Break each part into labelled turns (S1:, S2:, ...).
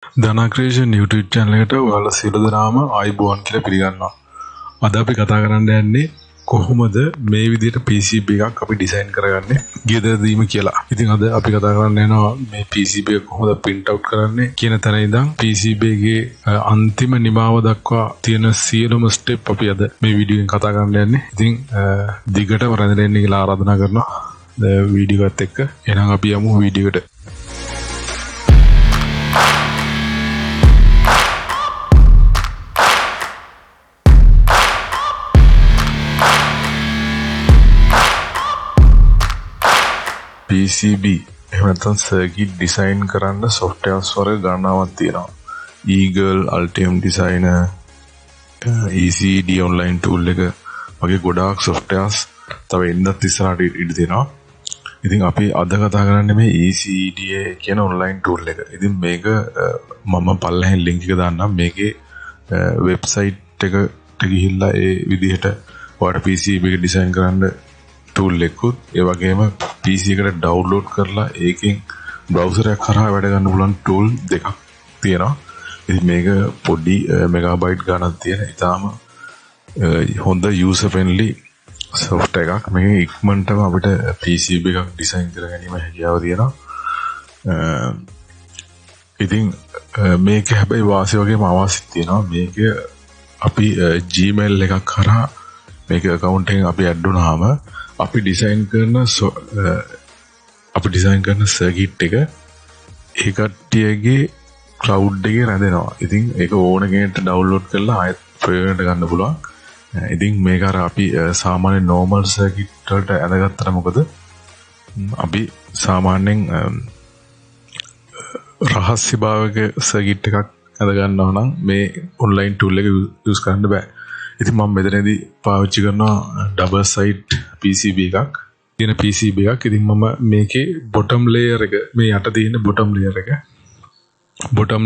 S1: ධනාක්‍රේෂන් YouTube channel එකට ඔයාලා සියලු දෙනාම ආයුබෝවන් කියලා පිළිගන්නවා. අද අපි කතා කරන්න යන්නේ කොහොමද මේ විදිහට PCB එකක් අපි ඩිසයින් කරගන්නේ ගෙදරදීම කියලා. ඉතින් අද අපි කතා කරන්න යනවා මේ PCB එක කොහොමද print out කරන්නේ කියන තැන ඉඳන් PCB එකේ අන්තිම නිමාව දක්වා තියෙන සියලුම step අපි අද මේ වීඩියෝ එකෙන් කතා කරන්න යන්නේ. ඉතින් දිගටම රැඳෙන්න ඉන්න කියලා ආරාධනා කරනවා. වීඩියෝ එකත් එක්ක එහෙනම් අපි යමු වීඩියෝ එකට. PCB එහෙම නැත්නම් සර්කිට් ඩිසයින් කරන්න softwares වර්ග ගණනාවක් තියෙනවා. Eagle, Altium Designer, ECD online tool එක වගේ ගොඩාක් softwares තව එන්නත් ඉස්සරහට ඉඳී තියෙනවා. ඉතින් අපි අද කතා කරන්නේ මේ ECD කියන online tool එක. ඉතින් මේක මම පල්ලෙහෙන් link එක දාන්නම්. මේකේ website එකට ගිහිල්ලා ඒ විදිහට ඔයාලට PCB එක ඩිසයින් කරන්න tool එකකුත් ඒ වගේම PC එකට download කරලා ඒකෙන් browser එකක් කරා වැඩ ගන්න පුළුවන් tool දෙකක් තියෙනවා. ඉතින් මේක පොඩි megabyte ගණනක් තියෙන ඉතාලම හොඳ user friendly software එකක්. මේක ඉක්මනටම අපිට PCB එකක් ඩිසයින් කරගැනීම හැකියාව තියෙනවා. ඉතින් මේක හැබැයි වාසිය වගේම අවාසිය තියෙනවා. මේක අපි Gmail එකක් කරා මේක account එකෙන් අපි add වුණාම අපි ඩිසයින් කරන සර්කිට් එක ඒ කට්ටියගේ ක්ලවුඩ් එකේ රැඳෙනවා. ඉතින් ඒක ඕන කෙනෙක්ට ඩවුන්ලෝඩ් කරලා ආයෙත් ප්‍රයෝජනට ගන්න පුළුවන්. ඉතින් මේක අර අපි සාමාන්‍ය normal සර්කිට් වලට ඇඳගත්තට මොකද අපි සාමාන්‍යයෙන් රහස්‍ය භාවක සර්කිට් එකක් ඇඳ ගන්නවා නම් මේ online tool එක use කරන්න බෑ. ඉතින් මම මෙතනදී පාවිච්චි කරනවා double side PCB එකක්. තියෙන PCB එකක්. ඉතින් මම මේකේ bottom layer එක මේ යට තියෙන bottom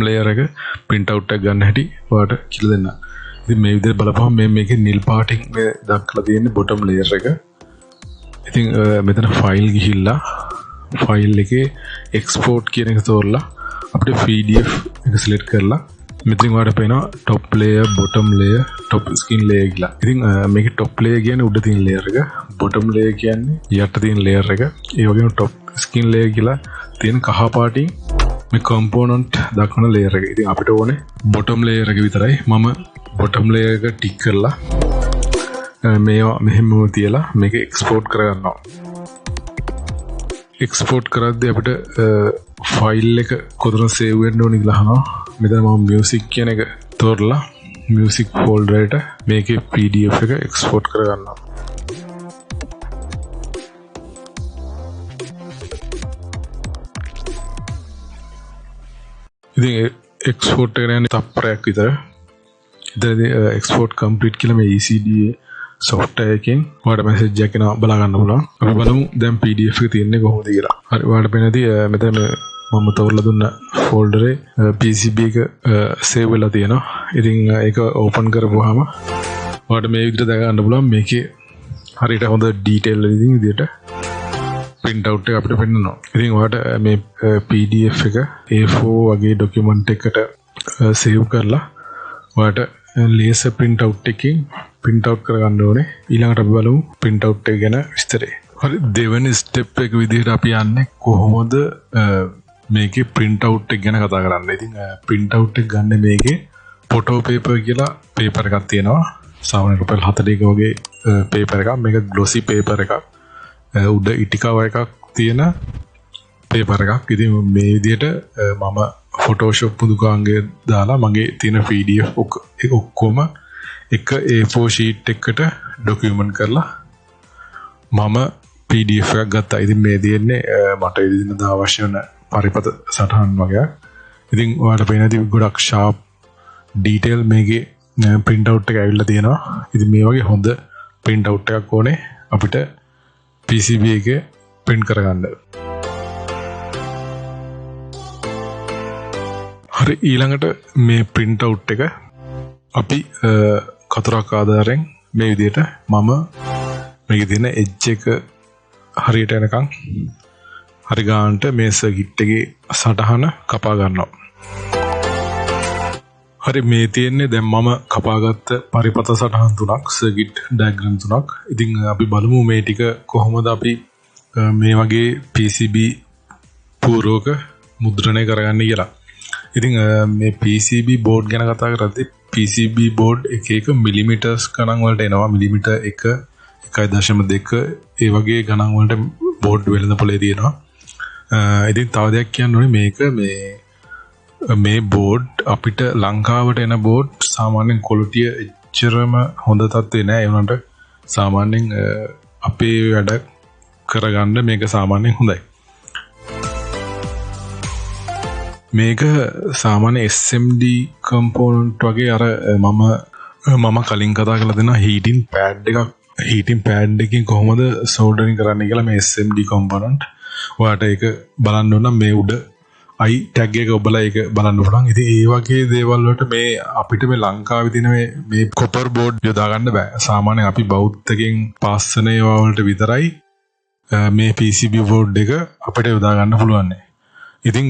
S1: layer එක print out එක ගන්න හැටි ඔයාලට කියලා දෙන්න. ඉතින් මේ විදිහට බලපුවම මේකේ නිල් පාටින් මේ දක්වලා තියෙන bottom layer එක. ඉතින් මෙතන file ගිහිල්ලා file එකේ export කියන එක තෝරලා අපිට PDF එක select කරලා මෙතනින් ඔයාලට පේනවා top layer, bottom layer, top skin layer කියලා. ඉතින් මේකේ top layer කියන්නේ උඩ තියෙන layer එක, bottom layer කියන්නේ යට තියෙන layer එක. ඒ වගේම top skin layer කියලා තියෙන කහ පාටින් මේ component දක්වන layer එක. ඉතින් අපිට ඕනේ bottom layer එක විතරයි. මම bottom layer එක ටික් කරලා මේවා මෙහෙම තියලා මේක export කරගන්නවා. export කරද්දී අපිට file එක කොතන save වෙන්න ඕනේ කියලා අහනවා. මෙතන මම music කියන එක තෝරලා music folder එකට මේකේ PDF එක export කරගන්නවා. ඉතින් export එක යන තප්පරයක් විතර. ඉතින් export complete කියලා මේ ECD software එකෙන් ඔයාලට message එකක් එනවා බලා ගන්න පුළුවන්. අපි බලමු දැන් PDF එක තියෙන්නේ කොහොමද කියලා. හරි ඔයාලට පේනදී මෙතන මම තෝරලා දුන්න folder එකේ PCB එක save වෙලා තියෙනවා. ඉතින් ඒක open කරපුවාම ඔයාලට මේ විදිහට දැක ගන්න පුළුවන්. මේකේ හරියට හොඳ detail විදිහට print out එක අපිට පෙන්නනවා. ඉතින් ඔයාලට මේ PDF එක A4 වගේ document එකකට save කරලා ඔයාලට laser print out එකකින් print out කරගන්න ඕනේ. ඊළඟට අපි බලමු print out එක ගැන විස්තරය. හරි දෙවෙනි step එක විදිහට අපි යන්නේ කොහොමද මේකේ print out එක ගැන කතා කරන්න. ඉතින් print out එක ගන්න මේකේ photo paper කියලා paper එකක් තියෙනවා. සාමාන්‍ය රුපියල් 40ක වගේ paper එකක්. මේක glossy paper එකක්. උඩ ඉටි cover එකක් තියෙන paper එකක්. ඉතින් මේ විදිහට මම Photoshop පුදුකාංගය දාලා මගේ තියෙන PDF ඔක්කොම එක A4 sheet එකකට document කරලා මම PDF එකක් ගත්තා. ඉතින් මේ දෙන්නේ මට ඉදිරියට අවශ්‍ය වෙන පරිපත සටහන් වගේ. ඉතින් ඔයාලට පේනදී ගොඩක් sharp detail මේකේ print out එක ඇවිල්ලා තියෙනවා. ඉතින් මේ වගේ හොඳ print out එකක් ඕනේ අපිට PCB එකේ print කරගන්න. හරි ඊළඟට මේ print out එක අපි කතරක් ආධාරයෙන් මේ විදිහට මම මේකේ තියෙන edge එක හරියට යනකම් හරි ගන්නට මේ සර්කිට් එකේ සටහන කපා ගන්නවා. හරි මේ තියෙන්නේ දැන් මම කපාගත්ත පරිපත සටහන් තුනක් සර්කිට් ඩයග්‍රෑම් තුනක්. ඉතින් අපි බලමු මේ ටික කොහොමද අපි මේ වගේ PCB පූර්වක මුද්‍රණය කරගන්නේ කියලා. ඉතින් මේ PCB බෝඩ් ගැන කතා කරද්දී PCB බෝඩ් එක එක මිලිමීටර්ස් ගණන් වලට එනවා. මිලිමීටර් 1 1.2 ඒ වගේ ගණන් වලට බෝඩ් වෙළඳපොලේ තියෙනවා. ඉතින් තව දෙයක් කියන්න ඕනේ මේක මේ බෝඩ් අපිට ලංකාවට එන බෝඩ් සාමාන්‍යයෙන් ක්වොලිටිය එච්චරම හොඳ තත්ත්වේ නෑ. ඒ වුණාට සාමාන්‍යයෙන් අපේ වැඩ කරගන්න මේක සාමාන්‍යයෙන් හොඳයි. මේක සාමාන්‍ය SMD කම්පොනන්ට් වගේ අර මම කලින් කතා කරලා දෙනවා හීටින් පෑඩ් එකකින් කොහොමද සෝල්ඩරින් කරන්නේ කියලා මේ SMD කම්පොනන්ට්. ඔයාලට ඒක බලන්න ඕන නම් මේ උඩ I tag එක ඔබලා ඒක බලන්න පුළුවන්. ඉතින් ඒ වගේ දේවල් වලට මේ අපිට මේ ලංකාවේ තියෙන මේ කොපර් බෝඩ් යොදා ගන්න බෑ. සාමාන්‍යයෙන් අපි බෞද්ධකෙන් පාස් කරන ඒවා වලට විතරයි මේ PCB බෝඩ් එක අපිට යොදා ගන්න පුළුවන්. ඉතින්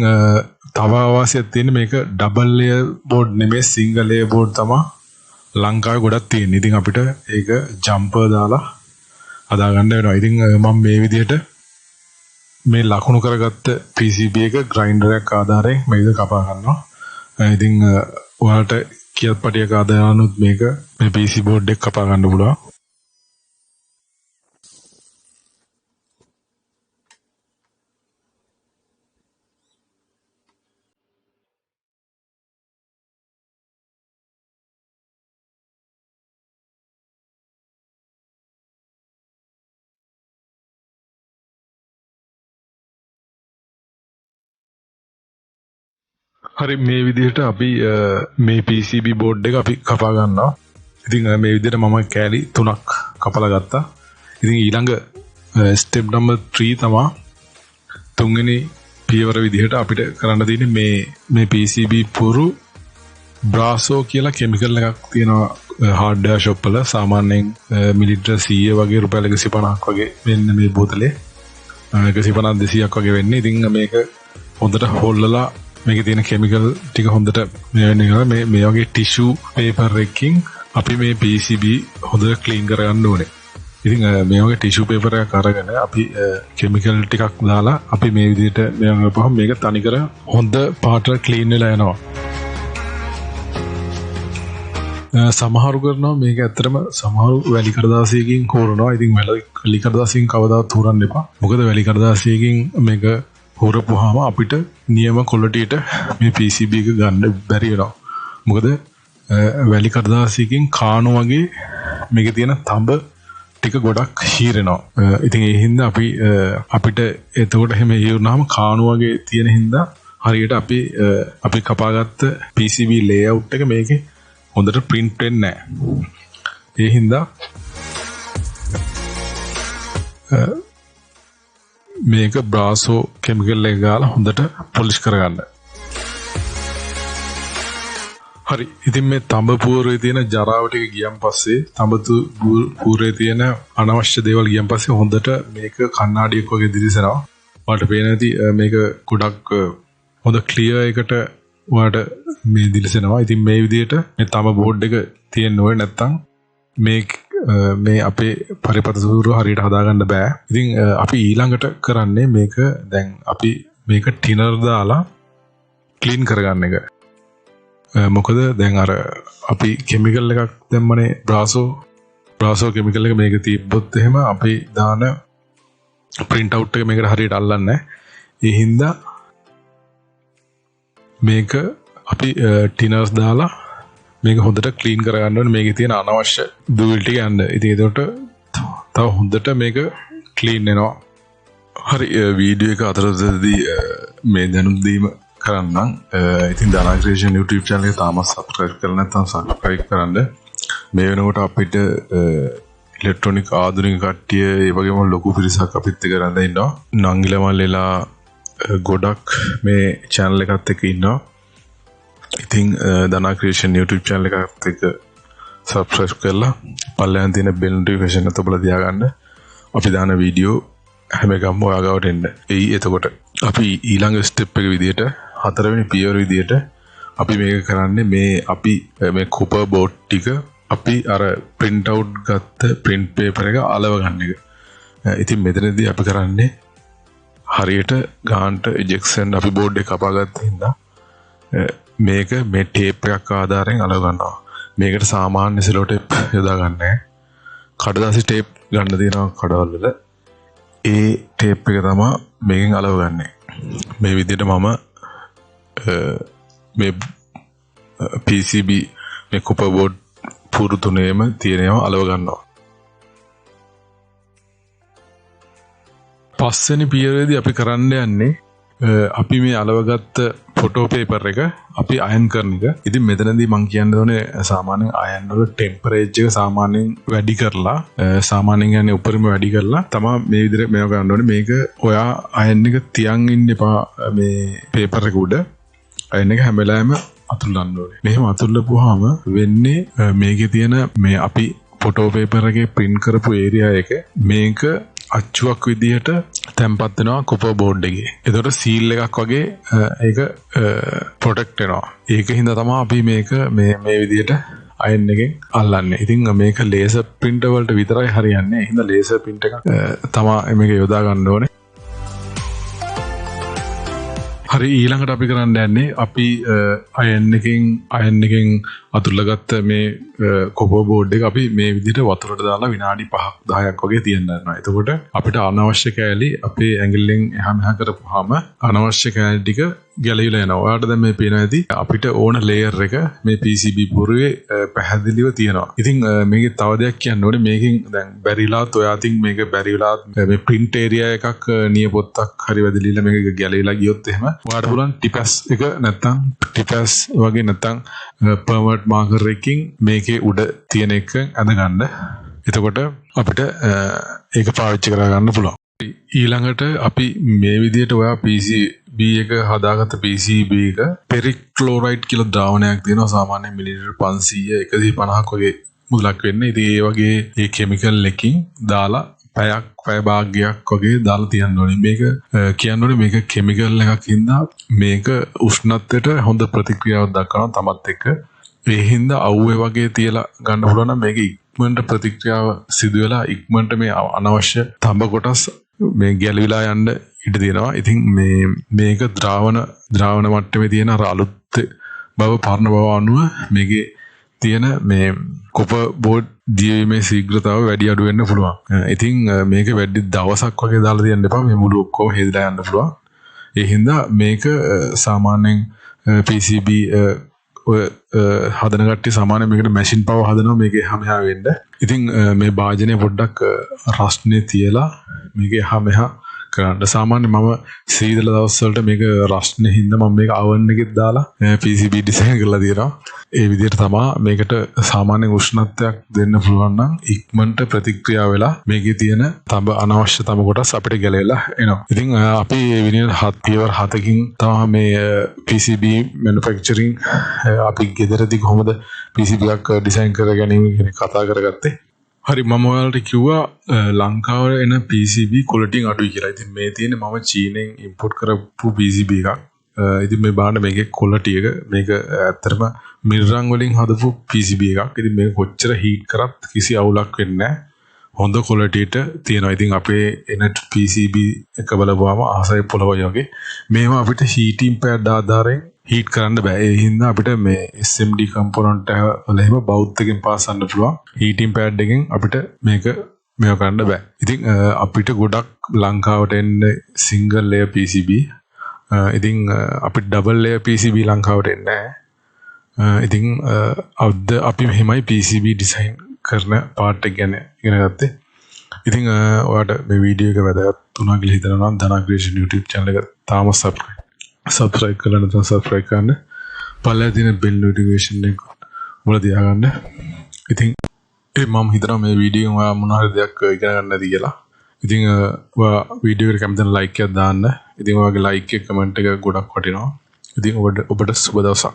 S1: තව අවශ්‍යයක් තියෙන මේක ඩබල් ලේයර් බෝඩ් නෙමෙයි සිංගල් ලේයර් බෝඩ් තමයි ලංකාවේ ගොඩක් තියෙන්නේ. ඉතින් අපිට ඒක ජම්පර් දාලා හදා ගන්න වෙනවා. ඉතින් මම මේ විදිහට මේ ලකුණු කරගත්ත PCB එක ග්‍රයින්ඩර් එකක් ආධාරයෙන් මේක කපා ගන්නවා. ඉතින් ඔයාලට කියත් පටියක ආධාරනුත් මේ PCB බෝඩ් එක කපා ගන්න පුළුවන්. හරි මේ විදිහට අපි මේ PCB බෝඩ් එක අපි කපා ගන්නවා. ඉතින් මේ විදිහට මම කෑලි 3ක් කපලා ගත්තා. ඉතින් ඊළඟ ස්ටෙප් නම්බර් 3 තමයි තුන්වෙනි පියවර විදිහට අපිට කරන්න තියෙන්නේ මේ PCB පුරු බ්‍රාසෝ කියලා කෙමිකල් එකක් තියෙනවා හાર્ඩ්වෙයාර් ෂොප් වල. සාමාන්‍යයෙන් මිලිලිටර් 100 වගේ රුපියල් 150ක් වගේ වෙන්න මේ බෝතලේ 150 200ක් වගේ වෙන්නේ. ඉතින් මේක හොඳට හොල්ලලා මේකේ තියෙන කෙමිකල් ටික හොඳට මේ වගේ ටිෂු පේපර් එකකින් අපි මේ PCB හොඳට ක්ලීන් කරගන්න ඕනේ. ඉතින් මේ වගේ ටිෂු පේපර් එකක් අරගෙන අපි කෙමිකල් ටිකක් දාලා අපි මේ විදිහට මේ වගේපහම මේක තනිකර හොඳ පාට ක්ලීන් වෙලා යනවා. සමහරු කරනවා මේක ඇත්තටම සමහරු වැලි කඩදාසියකින් හොරනවා. ඉතින් වැලි කඩදාසියකින් කවදාවත් හොරන්න එපා. මොකද වැලි කඩදාසියකින් මේක හොරපුවාම අපිට නියම ක්වොලිටියට මේ PCB එක ගන්න බැරි වෙනවා. මොකද වැලි කඩදාසියකින් කාණු වගේ මේකේ තියෙන තඹ ටික ගොඩක් හීරෙනවා. ඉතින් ඒ හින්දා අපිට එතකොට එහෙම හීරුනහම කාණු වගේ තියෙන හින්දා හරියට අපි කපාගත්ත PCB layout එක මේකේ හොඳට print වෙන්නේ නැහැ. ඒ හින්දා මේක බ්‍රාසෝ කෙමිකල් එක ගාලා හොඳට පොලිෂ් කරගන්න. හරි. ඉතින් මේ තඹ පූර්වයේ තියෙන ජරාව ටික ගියන් පස්සේ තඹතු පූර්වයේ තියෙන අනවශ්‍ය දේවල් ගියන් පස්සේ හොඳට මේක කණ්ණාඩියක් වගේ දිලිසෙනවා. ඔයාලට පේන ඇති මේක ගොඩක් හොඳ ක්ලියර් එකට ඔයාලට මේ දිලිසෙනවා. ඉතින් මේ විදිහට මේ තඹ බෝඩ් එක තියෙන්න ඕනේ නැත්තම් මේ අපේ පරිපත සූරුව හරියට හදාගන්න බෑ. ඉතින් අපි ඊළඟට කරන්නේ මේක දැන් අපි මේක ටිනර් දාලා ක්ලීන් කරගන්න එක. මොකද දැන් අර අපි කෙමිකල් එකක් දැම්මනේ බ්‍රාසෝ කෙමිකල් එක මේක තිබ්බොත් එහෙම අපි දාන print out එක මේකට හරියට අල්ලන්නේ නැහැ. ඒ හින්දා මේක අපි ටිනර්ස් දාලා මේක හොඳට ක්ලීන් කරගන්න ඕනේ. මේකේ තියෙන අනවශ්‍ය දූවිලි ටික යන්න. ඉතින් ඒකට තව හොඳට මේක ක්ලීන් වෙනවා. හරි වීඩියෝ එක අතරතුරදී මේ දැනුම් දීම කරන්නම්. ඉතින් දානා ක්‍රියේෂන් YouTube channel එක තාමත් subscribe කරලා නැත්නම් subscribe කරන්න. මේ වෙනකොට අපිට ඉලෙක්ට්‍රොනික ආධුනික කට්ටිය ඒ වගේම ලොකු පිරිසක් අපිත් එක්ක රැඳ ඉන්නවා. නංගිලා මල්ලිලා ගොඩක් මේ channel එකත් එක්ක ඉන්නවා. ඉතින් දනා ක්‍රියේෂන් YouTube channel එකත් එක්ක subscribe කරලා පල්ලෙහාන් තියෙන bell notification එක ඔබලා තියාගන්න. අපි දාන වීඩියෝ හැම එකම ඔයාගාවට එන්න. එතකොට අපි ඊළඟ step එක විදියට හතරවෙනි පියවර විදියට අපි මේක කරන්නේ මේ අපි මේ කොපර් බෝඩ් ටික අපි අර print out ගත්ත print paper එක අලව ගන්න එක. ඉතින් මෙතනදී අපි කරන්නේ හරියට ගානට ejection අපි බෝඩ් එක කපාගත්ත හින්දා මේක මේ ටේප් එකක් ආධාරයෙන් අලව ගන්නවා. මේකට සාමාන්‍ය සෙලෝ ටේප් යොදා ගන්න නැහැ. කඩදාසි ටේප් ගන්න තියෙනවා කඩවල වල. ඒ ටේප් එක තමයි මේකෙන් අලව ගන්නෙ. මේ විදිහට මම මේ PCB මේ කොපර් බෝඩ් පුරු තුනේම තියෙනවා අලව ගන්නවා. පස්වෙනි පියවරේදී අපි කරන්න යන්නේ අපි මේ අලවගත්ත ෆොටෝ පේපර් එක අපි අයන් කරන එක. ඉතින් මෙතනදී මම කියන්න ඕනේ සාමාන්‍යයෙන් අයන් වල ටෙම්පරේචර් එක සාමාන්‍යයෙන් වැඩි කරලා සාමාන්‍යයෙන් යන්නේ උඩරිම වැඩි කරලා තමයි මේ විදිහට මේව ගන්න ඕනේ. මේක ඔයා අයන් එක තියන් ඉන්න එපා මේ පේපර් එක උඩ. අයන් එක හැම වෙලාවෙම අතුල්ලන්න ඕනේ. මෙහෙම අතුල්ලපුවාම වෙන්නේ මේකේ තියෙන මේ අපි ෆොටෝ පේපර් එකේ print කරපු ඒරියා එක මේක අච්චුවක් විදිහට තැම්පත් වෙනවා කොපර් බෝඩ් එකේ. ඒතකොට සීල් එකක් වගේ ඒක ප්‍රොටෙක්ට් වෙනවා. ඒක හින්දා තමයි අපි මේක මේ විදිහට අයන් එකෙන් අල්ලන්නේ. ඉතින් මේක ලේසර් printer වලට විතරයි හරියන්නේ. ඒ හින්දා ලේසර් print එකක් තමයි මේක යොදා ගන්න ඕනේ. හරි ඊළඟට අපි කරන්න යන්නේ අපි අයන් එකෙන් අතුල්ලගත්ත මේ කොපර් බෝඩ් එක අපි මේ විදිහට වතුරට දාලා විනාඩි 5ක් 10ක් වගේ තියන්න යනවා. එතකොට අපිට අනවශ්‍ය කෑලි අපේ ඇඟිල්ලෙන් එහා මෙහා කරපුවාම අනවශ්‍ය කෑලි ටික ගැලවිලා යනවා. ඔයාලට දැන් මේ පේනවා ඇති අපිට ඕන ලේයර් එක මේ PCB පුරුවේ පැහැදිලිව තියෙනවා. ඉතින් මේකේ තව දෙයක් කියන්න ඕනේ. මේකෙන් දැන් බැරිලාත් ඔයාටින් මේක බැරිලාත් මේ print area එකක් නියපොත්තක් හරි වැදලිලා මේක ගැලවිලා ගියොත් එහෙම ඔයාලට පුළුවන් ටිපස් එක නැත්තම් ටිපස් වගේ නැත්තම් permanent marker එකකින් මේකේ උඩ තියෙන එක ඇඳ ගන්න. එතකොට අපිට ඒක පාවිච්චි කර ගන්න පුළුවන්. ඊළඟට අපි මේ විදිහට ඔයා PCB එක හදාගත්ත PCB එක පෙරික්ලෝරයිඩ් කියලා ද්‍රාවණයක් තියෙනවා. සාමාන්‍යයෙන් මිලිලිටර් 500 150ක් වගේ මුලක් වෙන්නේ. ඉතින් ඒ වගේ ඒ කිමිකල් එකකින් දාලා පැය භාගයක් වගේ දාලා තියන්න ඕනේ. මේක කියන්න ඕනේ මේක කිමිකල් එකක් හින්දා මේක උෂ්ණත්වයට හොඳ ප්‍රතික්‍රියාවක් දක්වනවා තමත් එක්ක. ඒ හින්දා අවුවේ වගේ තියලා ගන්න පුළුවන් නම් මේක ඉක්මනට ප්‍රතික්‍රියාව සිදු වෙලා ඉක්මනට මේ අනවශ්‍ය තඹ කොටස් මේ ගැලවිලා යන්න ඉඩ තියෙනවා. ඉතින් මේක ද්‍රාවණ මට්ටමේ තියෙන අර අලුත් බව පරණ බව අනුව මේකේ තියෙන මේ කොපර් බෝඩ් දියීමේ ශීඝ්‍රතාව වැඩි අඩු වෙන්න පුළුවන්. ඉතින් මේක වැඩි දවසක් වගේ දාලා තියන්න එපා. මේ මුළු ඔක්කොම හේදලා යන්න පුළුවන්. ඒ හින්දා මේක සාමාන්‍යයෙන් PCB ඔය හදන කට්ටිය සාමාන්‍යයෙන් මේකට මැෂින් පවර් හදනවා මේක එහා මෙහා වෙන්න. ඉතින් මේ භාජනය පොඩ්ඩක් රස්නේ තියලා මේක එහා මෙහා කරන්න. සාමාන්‍යයෙන් මම සීතල දවස් වලට මේක රස්නේ හින්දා මම මේක oven එකෙත් දාලා PCB ඩිසයින් කරලා තියෙනවා. ඒ විදිහට තමයි මේකට සාමාන්‍ය උෂ්ණත්වයක් දෙන්න පුළුවන් නම් ඉක්මනට ප්‍රතික්‍රියා වෙලා මේකේ තියෙන අනවශ්‍ය තඹ කොටස් අපිට ගැලවිලා එනවා. ඉතින් අපි මේ විදිහට පියවර 7කින් තමයි මේ PCB manufacturing අපි ගෙදරදී කොහොමද PCB එකක් ඩිසයින් කර ගැනීම ගැන කතා කරගත්තේ. හරි මම ඔයාලට කිව්වා ලංකාවේ එන PCB quality අඩුයි කියලා. ඉතින් මේ තියෙන්නේ මම චීනෙන් import කරපු PCB එකක්. ඉතින් මේ බලන්න මේකේ quality එක මේක ඇත්තටම මිරරන් වලින් හදපු PCB එකක්. ඉතින් මේක කොච්චර heat කරත් කිසි අවුලක් වෙන්නේ නැහැ. හොඳ quality එකට තියෙනවා. ඉතින් අපේ එන PCB එක බලපුවාම ආසයි පොළොවයි වගේ මේවා අපිට heating pad ආධාරයෙන් heat කරන්න බෑ. ඒ හින්දා අපිට මේ SMD component වල එහෙම බවුත් එකෙන් පාසන්න පුළුවන්. heating pad එකෙන් අපිට මේව කරන්න බෑ. ඉතින් අපිට ගොඩක් ලංකාවට එන්න single layer PCB. ඉතින් අපිට double layer PCB ලංකාවට එන්නේ නැහැ. ඉතින් අපි මෙහෙමයි PCB design කරන part එක ගැන ඉගෙන ගත්තේ. ඉතින් ඔයාලට මේ වීඩියෝ එක වැදගත් වුණා කියලා හිතනවා නම් ධනාක්‍රිෂන් YouTube channel එක තාම subscribe කරලා නැත්නම් subscribe කරන්න. පල්ලේ තියෙන bell notification එක මුල තියාගන්න. ඉතින් මම හිතනවා මේ වීඩියෝෙන් ඔයා මොන හරි දෙයක් ඉගෙන ගන්න නැති කියලා. ඉතින් ඔයා වීඩියෝ එකට කැමති නම් like එකක් දාන්න. ඉතින් ඔයාගේ like එක comment එක ගොඩක් වටිනවා. ඉතින් ඔබට සුබ දවසක්.